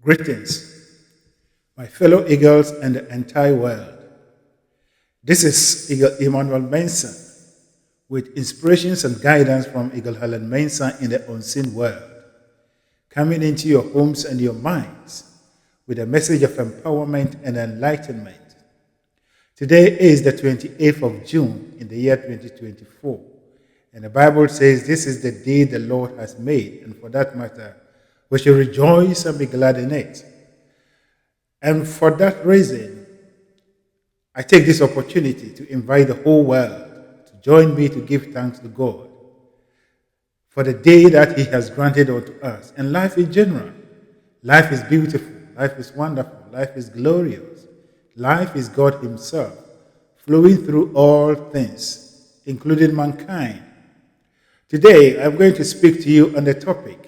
Greetings, my fellow eagles and the entire world. This is Eagle Emmanuel Mensah with inspirations and guidance from Eagle Helen Mensah in the unseen world, coming into your homes and your minds with a message of empowerment and enlightenment. Today is the 28th of June in the year 2024, and the Bible says this is the day the Lord has made, and for that matter, we should rejoice and be glad in it. And for that reason, I take this opportunity to invite the whole world to join me to give thanks to God for the day that He has granted unto us. And life in general. Life is beautiful. Life is wonderful. Life is glorious. Life is God Himself, flowing through all things, including mankind. Today, I'm going to speak to you on the topic,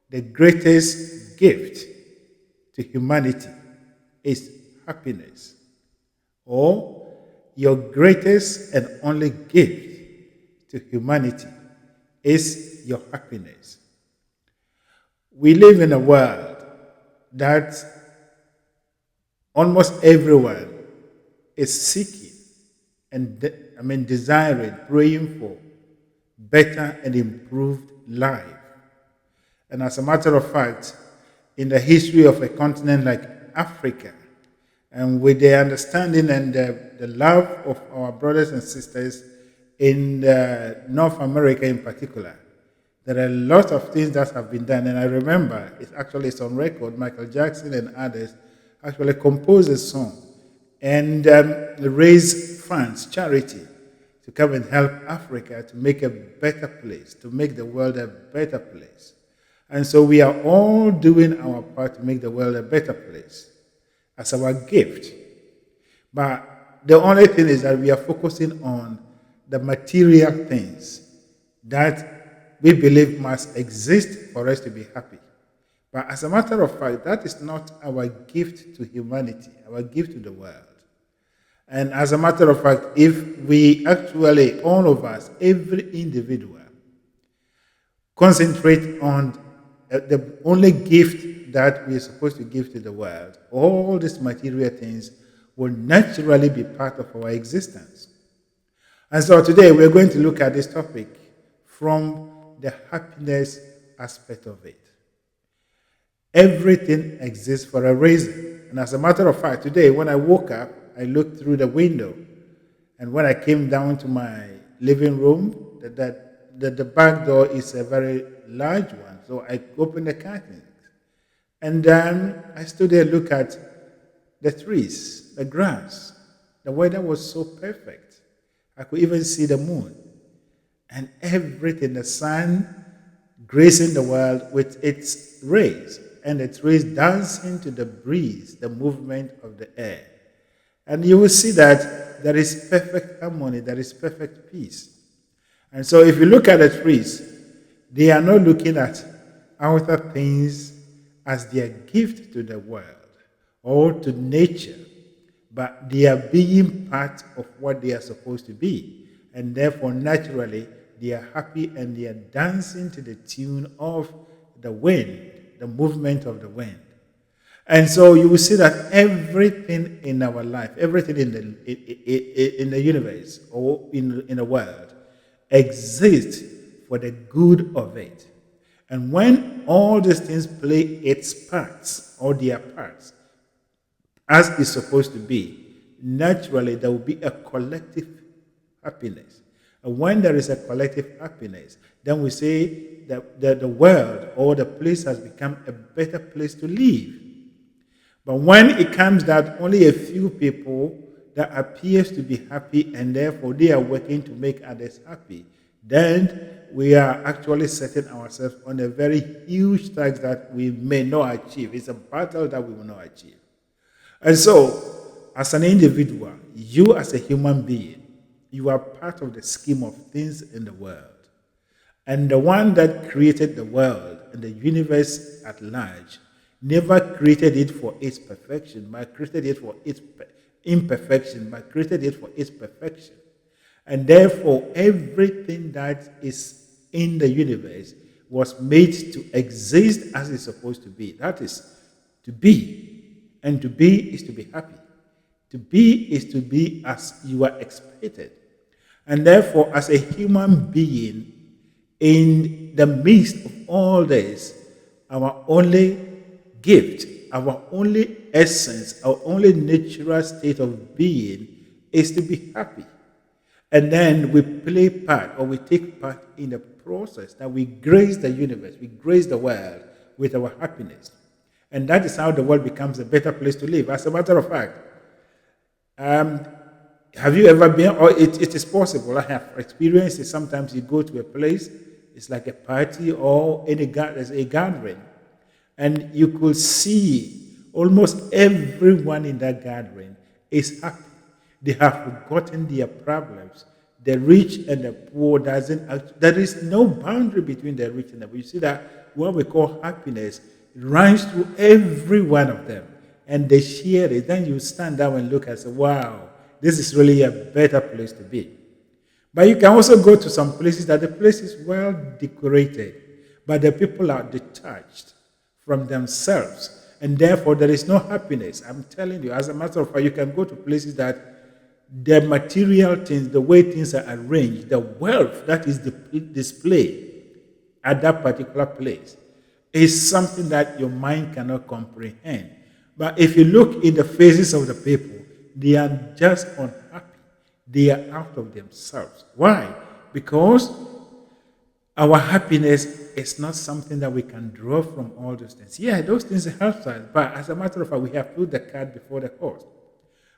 the greatest gift to humanity is happiness, or your greatest and only gift to humanity is your happiness. We live in a world that almost everyone is seeking and desiring, praying for better and improved life. And as a matter of fact, in the history of a continent like Africa, and with the understanding and the love of our brothers and sisters in North America in particular, there are a lot of things that have been done. And I remember, it's on record, Michael Jackson and others actually composed a song and raised funds, charity, to come and help Africa to make a better place, to make the world a better place. And so we are all doing our part to make the world a better place as our gift. But the only thing is that we are focusing on the material things that we believe must exist for us to be happy. But as a matter of fact, that is not our gift to humanity, our gift to the world. And as a matter of fact, if we actually, all of us, every individual, concentrate on the only gift that we are supposed to give to the world, all these material things will naturally be part of our existence. And so today we're going to look at this topic from the happiness aspect of it. Everything exists for a reason. And as a matter of fact, today when I woke up, I looked through the window. And when I came down to my living room, the back door is a very large one. So I opened the curtains. And then I stood there and looked at the trees, the grass. The weather was so perfect. I could even see the moon. And everything, the sun gracing the world with its rays. And its rays dancing to the breeze, the movement of the air. And you will see that there is perfect harmony, there is perfect peace. And so if you look at the trees, they are not looking at outer things as their gift to the world or to nature, but they are being part of what they are supposed to be. And therefore, naturally, they are happy and they are dancing to the tune of the wind, the movement of the wind. And so you will see that everything in our life, everything in the universe or in the world exists for the good of it. And when all these things play its parts or their parts as it's supposed to be, naturally there will be a collective happiness. And when there is a collective happiness, then we say that the world or the place has become a better place to live. But when it comes that only a few people that appears to be happy and therefore they are working to make others happy, then we are actually setting ourselves on a very huge task that we may not achieve. It's a battle that we will not achieve. And so, as an individual, you as a human being, you are part of the scheme of things in the world. And the one that created the world and the universe at large never created it for its perfection, but created it for its imperfection, but created it for its perfection. And therefore, everything that is in the universe was made to exist as it's supposed to be. That is, to be. And to be is to be happy. To be is to be as you are expected. And therefore, as a human being, in the midst of all this, our only gift, our only essence, our only natural state of being is to be happy. And then we play part or we take part in the process that we grace the universe, we grace the world with our happiness. And that is how the world becomes a better place to live. As a matter of fact, have you ever been, or it is possible, I have experienced it, sometimes you go to a place, it's like a party or there's a gathering, and you could see almost everyone in that gathering is happy. They have forgotten their problems. The rich and the poor there is no boundary between the rich and the poor. You see that what we call happiness runs through every one of them, and they share it. Then you stand down and look and say, wow, this is really a better place to be. But you can also go to some places that the place is well decorated, but the people are detached from themselves, and therefore there is no happiness. I'm telling you, as a matter of fact, you can go to places that the material things, the way things are arranged, the wealth that is displayed at that particular place is something that your mind cannot comprehend. But if you look in the faces of the people, they are just unhappy. They are out of themselves. Why? Because our happiness is not something that we can draw from all those things. Yeah, those things help us, but as a matter of fact, we have put the cart before the horse.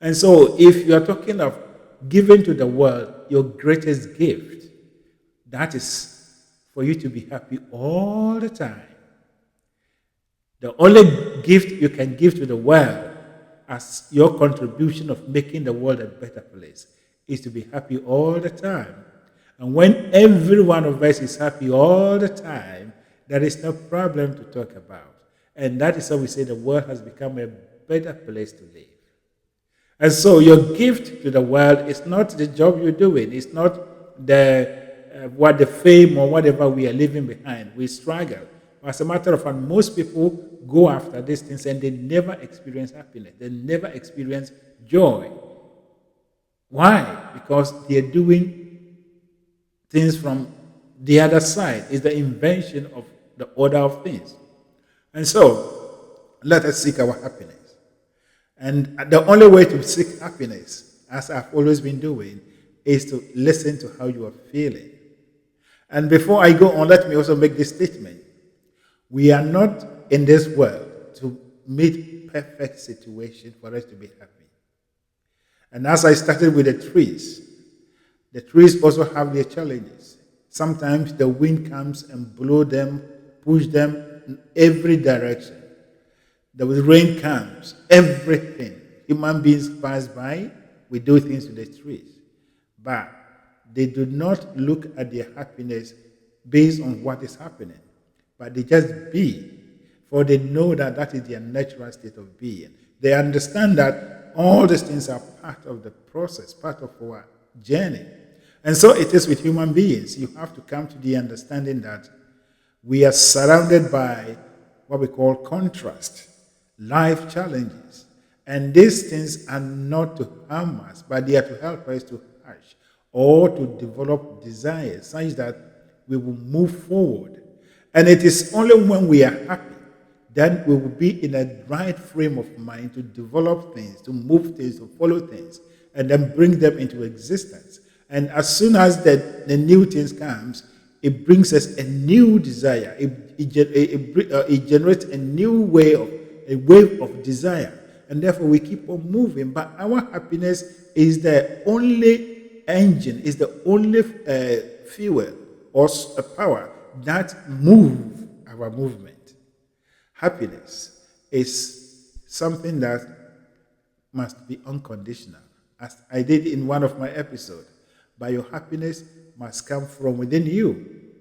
And so, if you are talking of giving to the world your greatest gift, that is for you to be happy all the time. The only gift you can give to the world as your contribution of making the world a better place is to be happy all the time. And when every one of us is happy all the time, there is no problem to talk about. And that is how we say the world has become a better place to live. And so your gift to the world is not the job you're doing. It's not the fame or whatever we are leaving behind. We struggle. As a matter of fact, most people go after these things and they never experience happiness. They never experience joy. Why? Because they're doing things from the other side. It's the invention of the order of things. And so, let us seek our happiness. And the only way to seek happiness, as I've always been doing, is to listen to how you are feeling. And before I go on, let me also make this statement. We are not in this world to meet perfect situation for us to be happy. And as I started with the trees also have their challenges. Sometimes the wind comes and blow them, push them in every direction. The rain comes, everything. Human beings pass by, we do things to the trees. But they do not look at their happiness based on what is happening. But they just be, for they know that that is their natural state of being. They understand that all these things are part of the process, part of our journey. And so it is with human beings. You have to come to the understanding that we are surrounded by what we call contrast, life challenges. And these things are not to harm us, but they are to help us to hatch or to develop desires such that we will move forward. And it is only when we are happy then we will be in a right frame of mind to develop things, to move things, to follow things, and then bring them into existence. And as soon as the new things comes, it brings us a new desire. It generates a new wave of desire. And therefore we keep on moving. But our happiness is the only engine, is the only fuel or power that move our movement. Happiness is something that must be unconditional, as I did in one of my episodes. But your happiness must come from within you.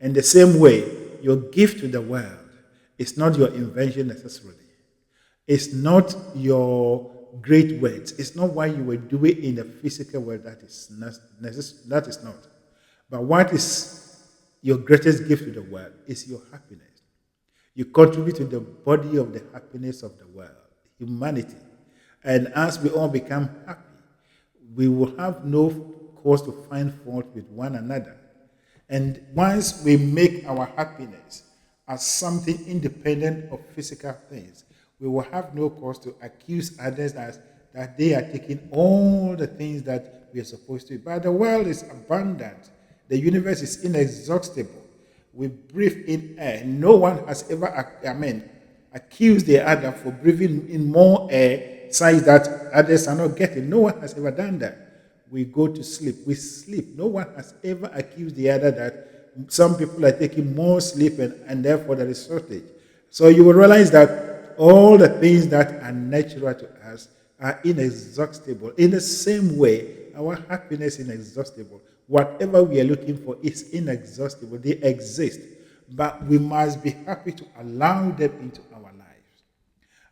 In the same way, your gift to the world is not your invention necessarily. It's not your great words. It's not what you were doing in the physical world that is not. But what is your greatest gift to the world is your happiness. You contribute to the body of the happiness of the world, humanity. And as we all become happy, we will have no cause to find fault with one another. And once we make our happiness as something independent of physical things, we will have no cause to accuse others that they are taking all the things that we are supposed to. But the world is abundant. The universe is inexhaustible. We breathe in air. No one has ever, accused the other for breathing in more air, such that others are not getting. No one has ever done that. We go to sleep. We sleep. No one has ever accused the other that some people are taking more sleep and therefore there is shortage. So you will realize that all the things that are natural to us are inexhaustible. In the same way, our happiness is inexhaustible. Whatever we are looking for is inexhaustible. They exist. But we must be happy to allow them into our lives.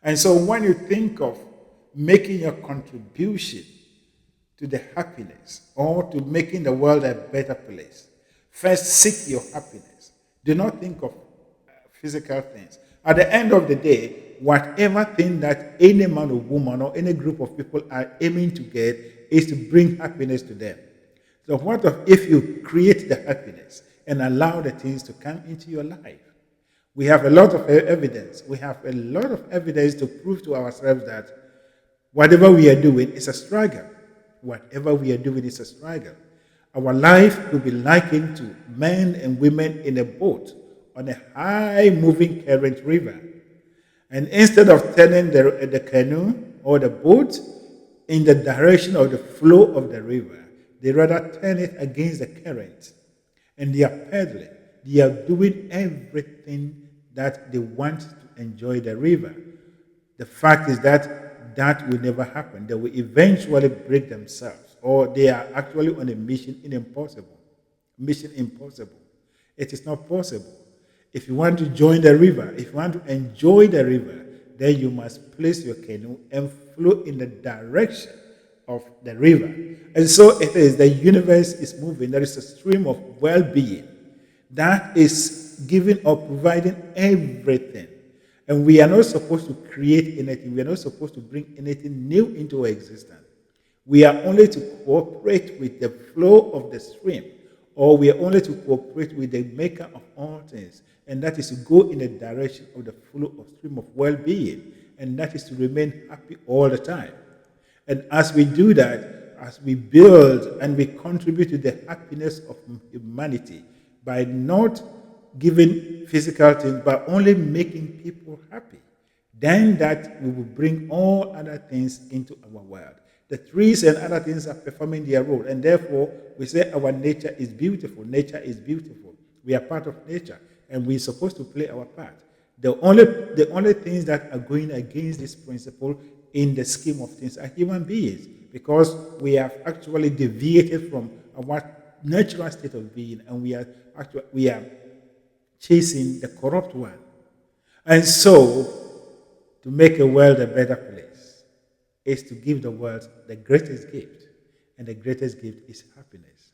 And so when you think of making your contribution to the happiness or to making the world a better place, first seek your happiness. Do not think of physical things. At the end of the day, whatever thing that any man or woman or any group of people are aiming to get is to bring happiness to them. So what if you create the happiness and allow the things to come into your life? We have a lot of evidence. We have a lot of evidence to prove to ourselves that whatever we are doing is a struggle. Whatever we are doing is a struggle. Our life could be likened to men and women in a boat on a high moving current river. And instead of turning the canoe or the boat in the direction of the flow of the river, they rather turn it against the current. And they are pedaling. They are doing everything that they want to enjoy the river. The fact is that will never happen. They will eventually break themselves, or they are actually on a mission impossible. Mission impossible. It is not possible. If you want to join the river, if you want to enjoy the river, then you must place your canoe and flow in the direction of the river. And so it is, the universe is moving. There is a stream of well-being that is giving or providing everything. And we are not supposed to create anything. We are not supposed to bring anything new into existence. We are only to cooperate with the flow of the stream, or we are only to cooperate with the maker of all things. And that is to go in the direction of the flow of stream of well-being. And that is to remain happy all the time. And as we do that, as we build and we contribute to the happiness of humanity by not giving physical things, but only making people happy, then that we will bring all other things into our world. The trees and other things are performing their role, and therefore we say our nature is beautiful. Nature is beautiful. We are part of nature, and we're supposed to play our part. The only things that are going against this principle in the scheme of things are human beings, because we have actually deviated from our natural state of being, and we are chasing the corrupt one. And so, to make a world a better place is to give the world the greatest gift, and the greatest gift is happiness.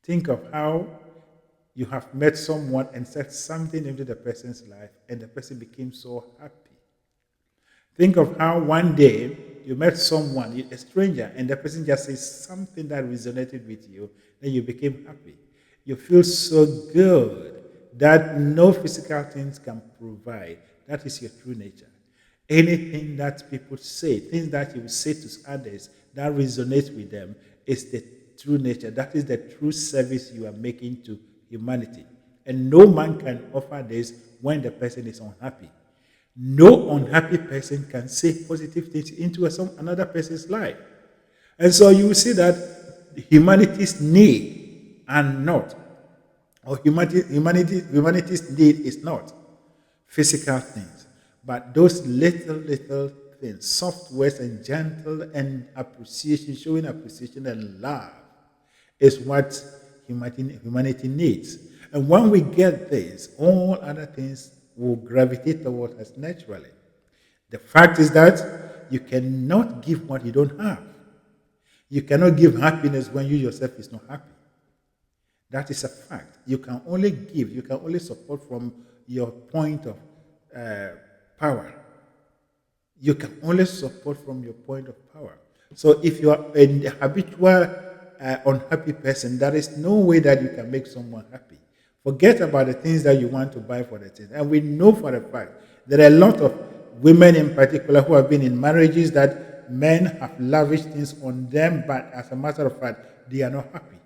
Think of how you have met someone and said something into the person's life, and the person became so happy. Think of how one day you met someone, a stranger, and the person just says something that resonated with you, then you became happy. You feel so good that no physical things can provide. That is your true nature. Anything that people say, things that you say to others that resonates with them, is the true nature. That is the true service you are making to humanity. And no man can offer this when the person is unhappy. No unhappy person can say positive things into another person's life. And so you will see that humanity's need and not, or humanity's need is not physical things, but those little things, soft words and gentle and appreciation, showing appreciation and love is what humanity needs. And when we get this, all other things will gravitate towards us naturally. The fact is that you cannot give what you don't have. You cannot give happiness when you yourself is not happy. That is a fact. You can only give, you can only support from your point of uh, power. You can only support from your point of power. So if you are a habitual unhappy person, there is no way that you can make someone happy. Forget about the things that you want to buy for the things. And we know for a fact there are a lot of women in particular who have been in marriages that men have lavished things on them, but as a matter of fact, they are not happy.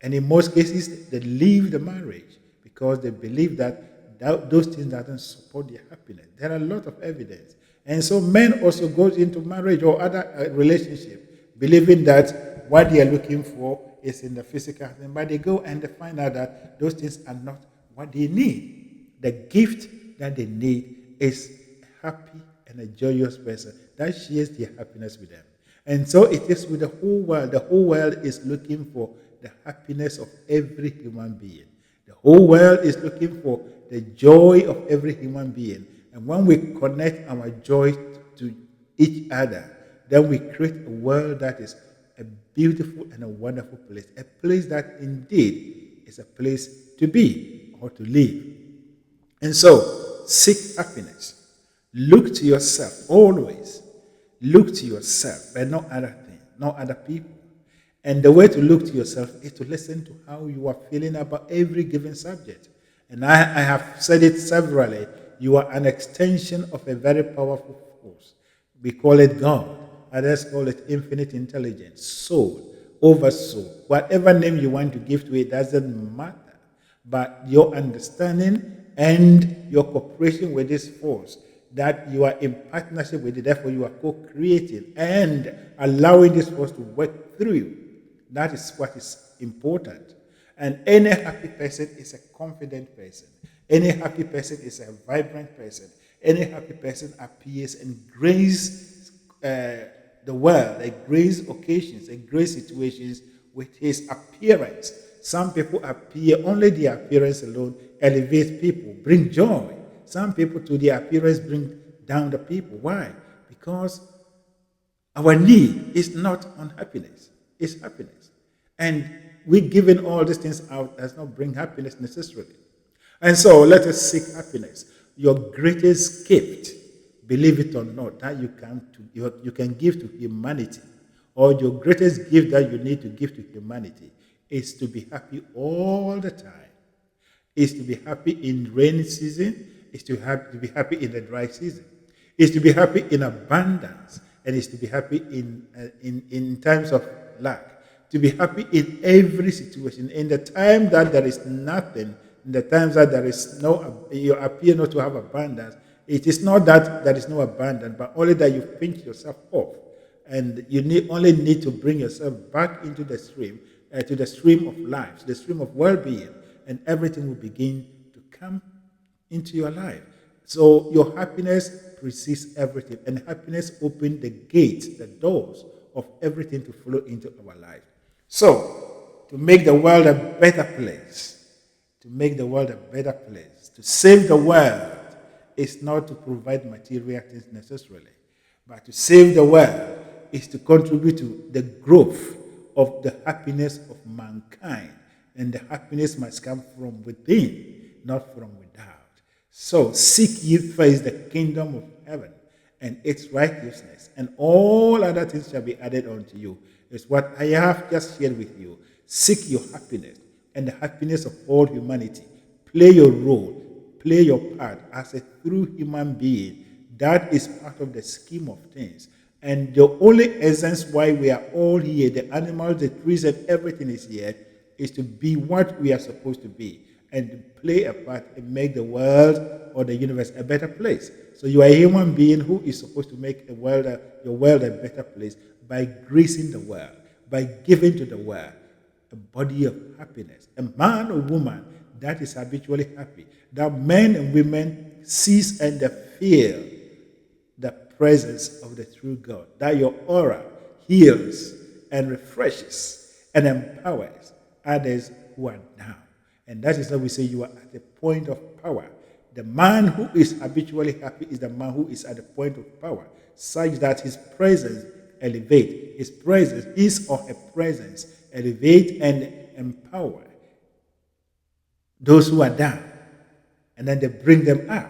And in most cases, they leave the marriage because they believe that those things doesn't support their happiness. There are a lot of evidence. And so men also go into marriage or other relationship believing that what they are looking for is in the physical thing, but they go and they find out that those things are not what they need. The gift that they need is a happy and a joyous person that shares their happiness with them. And so it is with the whole world. The whole world is looking for the happiness of every human being. The whole world is looking for the joy of every human being. And when we connect our joy to each other, then we create a world that is a beautiful and a wonderful place. A place that indeed is a place to be or to live. And so, seek happiness. Look to yourself always. Look to yourself, but not other things, not other people. And the way to look to yourself is to listen to how you are feeling about every given subject. And I have said it severally. You are an extension of a very powerful force. We call it God. Others call it infinite intelligence, soul, oversoul. Whatever name you want to give to it doesn't matter. But your understanding and your cooperation with this force, that you are in partnership with it, therefore you are co-creating and allowing this force to work through you. That is what is important. And any happy person is a confident person. Any happy person is a vibrant person. Any happy person appears and graces the world, and grace occasions, and grace situations with his appearance. Some people appear, only their appearance alone elevates people, bring joy. Some people to their appearance bring down the people. Why? Because our need is not unhappiness, it's happiness. And we giving all these things out does not bring happiness necessarily. And so let us seek happiness. Your greatest gift, believe it or not, that you can give to humanity, or your greatest gift that you need to give to humanity is to be happy all the time. Is to be happy in rainy season, is to be happy in the dry season, is to be happy in abundance, and is to be happy in times of lack. To be happy in every situation. In the time that there is nothing, in the times that there is you appear not to have abundance, it is not that there is no abundance, but only that you pinch yourself off. And you only need to bring yourself back into the stream, to the stream of life, the stream of well-being, and everything will begin to come into your life. So your happiness precedes everything, and happiness opens the gates, the doors of everything to flow into our life. So, to make the world a better place, to save the world is not to provide material things necessarily, but to save the world is to contribute to the growth of the happiness of mankind. And the happiness must come from within, not from without. So seek ye first the kingdom of heaven and its righteousness, and all other things shall be added unto you. It's what I have just shared with you. Seek your happiness and the happiness of all humanity. Play your role, play your part as a true human being. That is part of the scheme of things. And the only essence why we are all here, the animals, the trees, and everything is here, is to be what we are supposed to be and to play a part and make the world or the universe a better place. So you are a human being who is supposed to make your world a better place by gracing the world, by giving to the world a body of happiness. A man or woman that is habitually happy, that men and women sees and feel the presence of the true God, that your aura heals and refreshes and empowers others who are down. And that is why we say you are at a point of power. The man who is habitually happy is the man who is at the point of power, such that his presence elevate. His or her presence elevate and empower those who are down. And then they bring them up.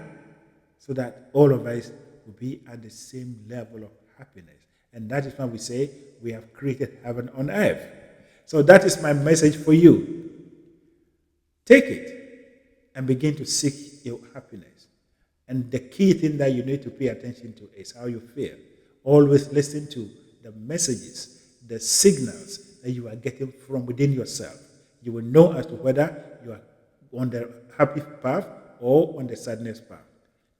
so that all of us will be at the same level of happiness. And that is why we say we have created heaven on earth. So that is my message for you. Take it and begin to seek your happiness. And the key thing that you need to pay attention to is how you feel. Always listen to the messages, the signals that you are getting from within yourself. You will know as to whether you are on the happy path or on the sadness path.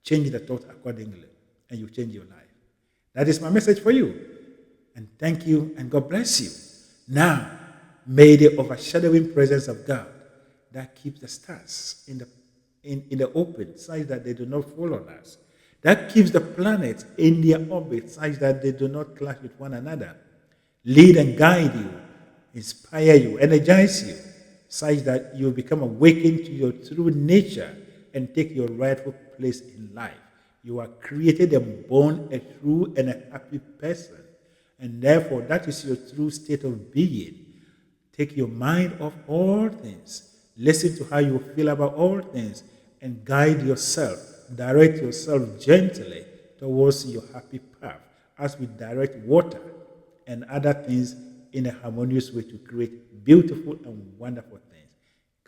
Change the thought accordingly, and you change your life. That is my message for you. And thank you, and God bless you. Now, may the overshadowing presence of God that keeps the stars in the open, such that they do not fall on us, that keeps the planets in their orbit, such that they do not clash with one another, lead and guide you, inspire you, energize you, such that you become awakened to your true nature and take your rightful place in life. You are created and born a true and a happy person, and therefore that is your true state of being. Take your mind off all things, listen to how you feel about all things, and guide yourself, direct yourself gently towards your happy path, as we direct water and other things in a harmonious way to create beautiful and wonderful things.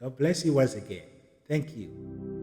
God bless you once again. Thank you.